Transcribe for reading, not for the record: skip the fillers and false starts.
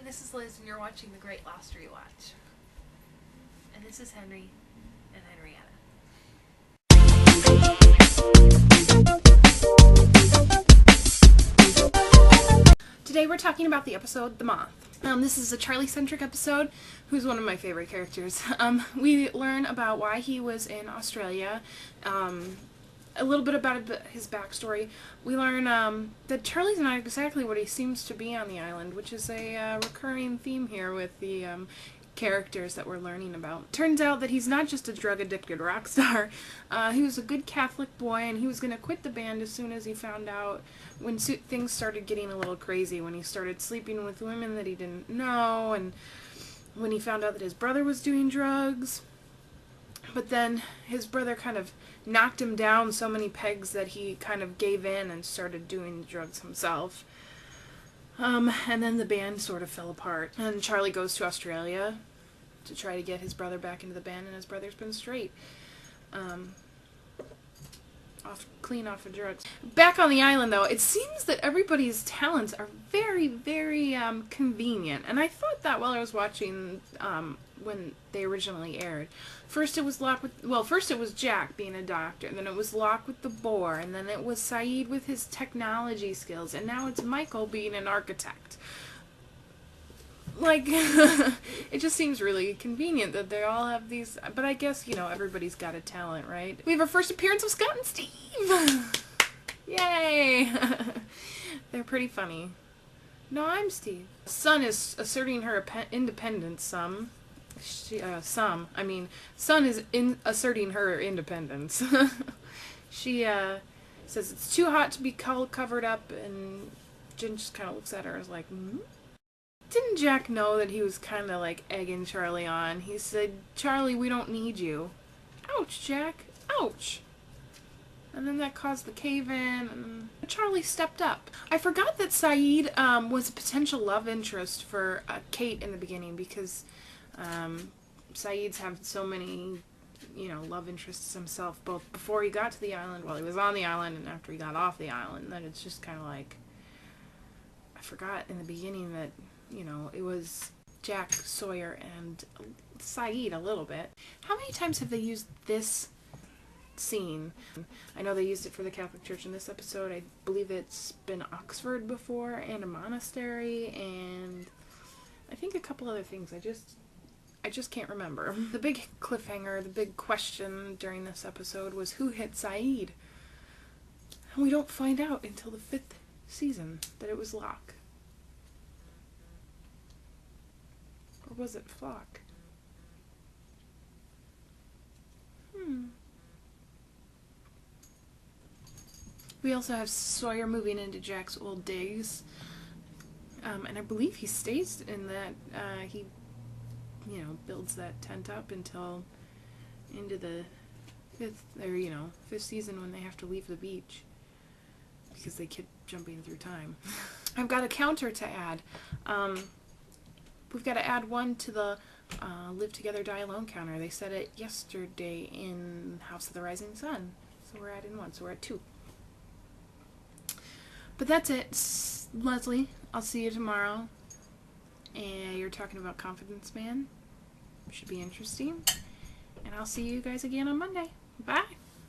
and this is Liz, and you're watching The Great Lost Rewatch. And this is Henry and Henrietta. Today we're talking about the episode The Moth. This is a Charlie-centric episode, who's one of my favorite characters. We learn about why he was in Australia, a little bit about his backstory. We learn that Charlie's not exactly what he seems to be on the island, which is a recurring theme here with the characters that we're learning about. Turns out that he's not just a drug-addicted rock star. He was a good Catholic boy, and he was going to quit the band as soon as he found out when things started getting a little crazy, when he started sleeping with women that he didn't know, and when he found out that his brother was doing drugs. But then his brother kind of knocked him down so many pegs that he kind of gave in and started doing drugs himself. And then the band sort of fell apart. And Charlie goes to Australia to try to get his brother back into the band, and his brother's been straight. Clean off of drugs. Back on the island, though, it seems that everybody's talents are very, very convenient. And I thought that while I was watching when they originally aired. First it was Jack being a doctor, and then it was Locke with the boar, and then it was Saeed with his technology skills, and now it's Michael being an architect. Like, it just seems really convenient that they all have these, but I guess, you know, everybody's got a talent, right? We have our first appearance of Scott and Steve! Yay! They're pretty funny. No, I'm Steve. Sun is asserting her independence, Sun is asserting her independence. She says it's too hot to be covered up, and Jen just kind of looks at her and is like, Didn't Jack know that he was kind of like egging Charlie on? He said, Charlie, we don't need you. Ouch, Jack. Ouch. And then that caused the cave-in, and Charlie stepped up. I forgot that Saeed was a potential love interest for Kate in the beginning, because Saeed's have so many, you know, love interests himself, both before he got to the island, while he was on the island, and after he got off the island, that it's just kind of like, I forgot in the beginning that, you know, it was Jack, Sawyer, and Saeed a little bit. How many times have they used this scene? I know they used it for the Catholic Church in this episode. I believe it's been Oxford before, and a monastery, and I think a couple other things. I just can't remember. The big cliffhanger, the big question during this episode was who hit Saeed? And we don't find out until the 5th season that it was Locke. Or was it Flock? We also have Sawyer moving into Jack's old digs. And I believe he stays in that, he, you know, builds that tent up until into the 5th season, when they have to leave the beach because they keep jumping through time. I've got a counter to add. We've got to add one to the Live Together, Die Alone counter. They said it yesterday in House of the Rising Sun, so we're adding one, so we're at 2. But that's it, Leslie. I'll see you tomorrow. And you're talking about Confidence Man. Should be interesting. And I'll see you guys again on Monday. Bye!